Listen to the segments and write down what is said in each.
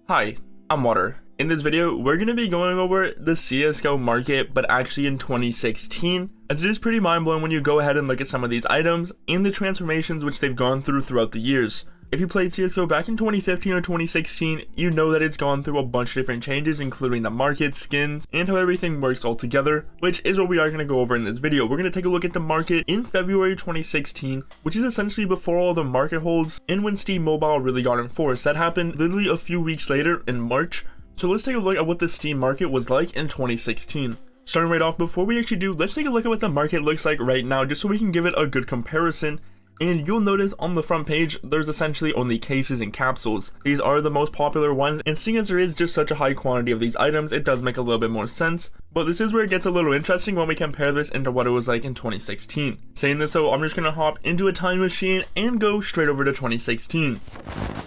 Hi, I'm Water. In this video, we're going to be going over the CSGO market, but actually in 2016, as it is pretty mind-blowing when you go ahead and look at some of these items and the transformations which they've gone through throughout the years. If you played CSGO back in 2015 or 2016, you know that it's gone through a bunch of different changes, including the market, skins, and how everything works all together, which is what we are going to go over in this video. We're going to take a look at the market in February 2016, which is essentially before all the market holds and when Steam Mobile really got enforced. That happened literally a few weeks later in March. So let's take a look at what the Steam market was like in 2016. Starting right off, before we actually do, let's take a look at what the market looks like right now, just so we can give it a good comparison. And you'll notice on the front page, there's essentially only cases and capsules. These are the most popular ones, and seeing as there is just such a high quantity of these items, it does make a little bit more sense. But this is where it gets a little interesting when we compare this into what it was like in 2016. Saying this though, I'm just gonna hop into a time machine and go straight over to 2016.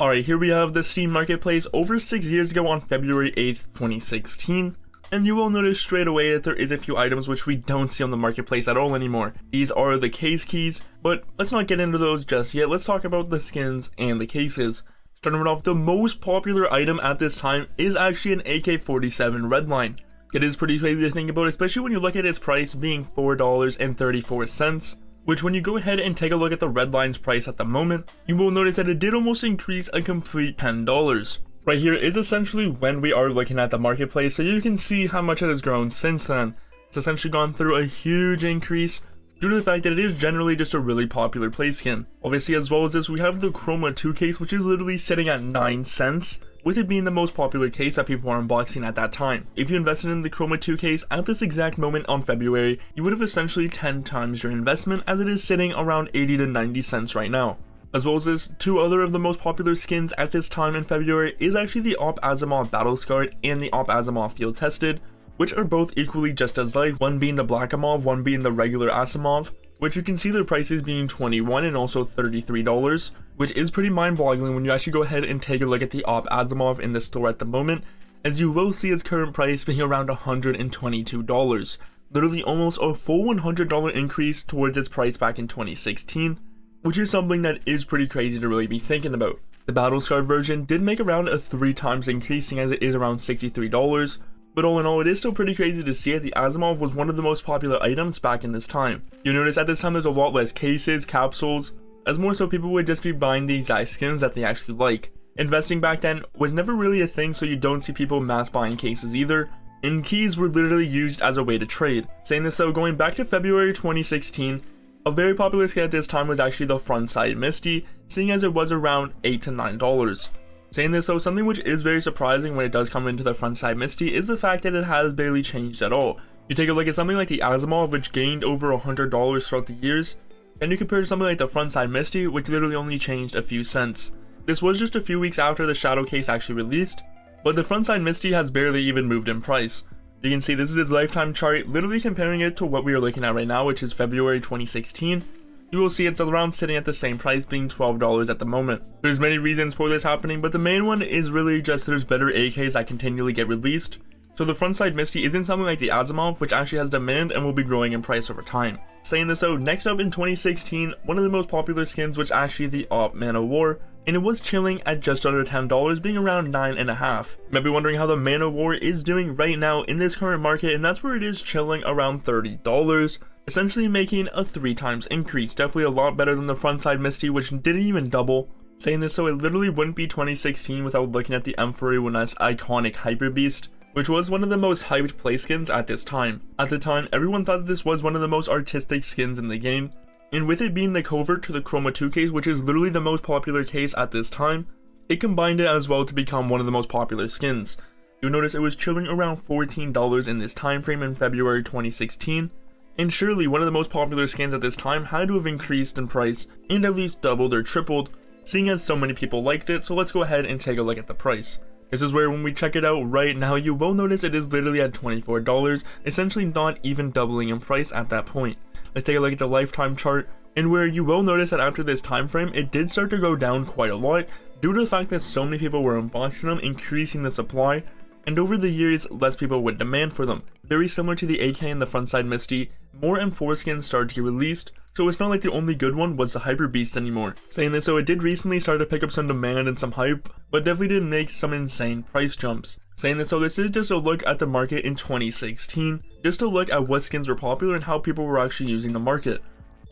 Alright, here we have the Steam marketplace over 6 years ago on February 8th, 2016. And you will notice straight away that there is a few items which we don't see on the marketplace at all anymore. These are the case keys, but let's not get into those just yet. Let's talk about the skins and the cases. Starting right off, the most popular item at this time is actually an AK-47 Redline. It is pretty crazy to think about, especially when you look at its price being $4.34. Which, when you go ahead and take a look at the Redline's price at the moment, you will notice that it did almost increase a complete $10. Right here is essentially when we are looking at the marketplace, so you can see how much it has grown since then. It's essentially gone through a huge increase due to the fact that it is generally just a really popular play skin. Obviously, as well as this, we have the Chroma 2 case, which is literally sitting at 9 cents, with it being the most popular case that people are unboxing at that time. If you invested in the Chroma 2 case at this exact moment on February, you would have essentially 10 times your investment, as it is sitting around 80 to 90 cents right now. As well as this, two other of the most popular skins at this time in February is actually the Op Asimov Battle Scarred and the Op Asimov Field Tested, which are both equally just as light, one being the Black Amov, one being the regular Asimov, which you can see their prices being $21 and also $33, which is pretty mind-boggling when you actually go ahead and take a look at the Op Asimov in the store at the moment, as you will see its current price being around $122, literally almost a full $100 increase towards its price back in 2016. Which is something that is pretty crazy to really be thinking about. The Battle Scarred version did make around a 3 times increasing, as it is around $63, but all in all, it is still pretty crazy to see that the Asimov was one of the most popular items back in this time. You'll notice at this time there's a lot less cases, capsules, as more so people would just be buying the exact skins that they actually like. Investing back then was never really a thing, so you don't see people mass buying cases either, and keys were literally used as a way to trade. Saying this though, going back to February 2016, a very popular skin at this time was actually the Frontside Misty, seeing as it was around $8 to $9. Saying this though, something which is very surprising when it does come into the Frontside Misty is the fact that it has barely changed at all. You take a look at something like the Asimov, which gained over $100 throughout the years, and you compare to something like the Frontside Misty, which literally only changed a few cents. This was just a few weeks after the Shadow case actually released, but the Frontside Misty has barely even moved in price. You can see this is its lifetime chart, literally comparing it to what we are looking at right now, which is February 2016. You will see it's around sitting at the same price, being $12 at the moment. There's many reasons for this happening, but the main one is really just there's better AKs that continually get released. So the Frontside Misty isn't something like the Asimov, which actually has demand and will be growing in price over time. Saying this out, next up in 2016, one of the most popular skins was actually the Op Man of War, and it was chilling at just under $10, being around $9.50. You might be wondering how the Man of War is doing right now in this current market, and that's where it is chilling around $30, essentially making a 3 times increase. Definitely a lot better than the Frontside Misty, which didn't even double. Saying this so, it literally wouldn't be 2016 without looking at the M41's iconic Hyper Beast, which was one of the most hyped play skins at this time. At the time, everyone thought that this was one of the most artistic skins in the game, and with it being the covert to the Chroma 2 case, which is literally the most popular case at this time, it combined it as well to become one of the most popular skins. You'll notice it was chilling around $14 in this time frame in February 2016, and surely one of the most popular skins at this time had to have increased in price and at least doubled or tripled, seeing as so many people liked it. So let's go ahead and take a look at the price. This is where when we check it out right now, you will notice it is literally at $24, essentially not even doubling in price at that point. Let's take a look at the lifetime chart, and where you will notice that after this time frame, it did start to go down quite a lot due to the fact that so many people were unboxing them, increasing the supply, and over the years, less people would demand for them. Very similar to the AK and the Frontside Misty, more M4 skins started to get released, so it's not like the only good one was the Hyper Beast anymore. Saying this, so it did recently start to pick up some demand and some hype, but definitely didn't make some insane price jumps. Saying this, so this is just a look at the market in 2016, just a look at what skins were popular and how people were actually using the market.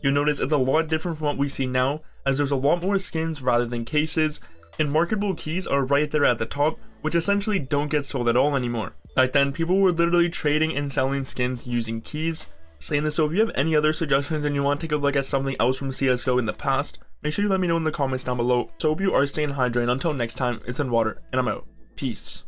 You'll notice it's a lot different from what we see now, as there's a lot more skins rather than cases, and marketable keys are right there at the top, which essentially don't get sold at all anymore. Back then, people were literally trading and selling skins using keys. Saying this, so if you have any other suggestions and you want to take a look at something else from CSGO in the past, make sure you let me know in the comments down below. So hope you are staying hydrated. Until next time, it's in water, and I'm out. Peace.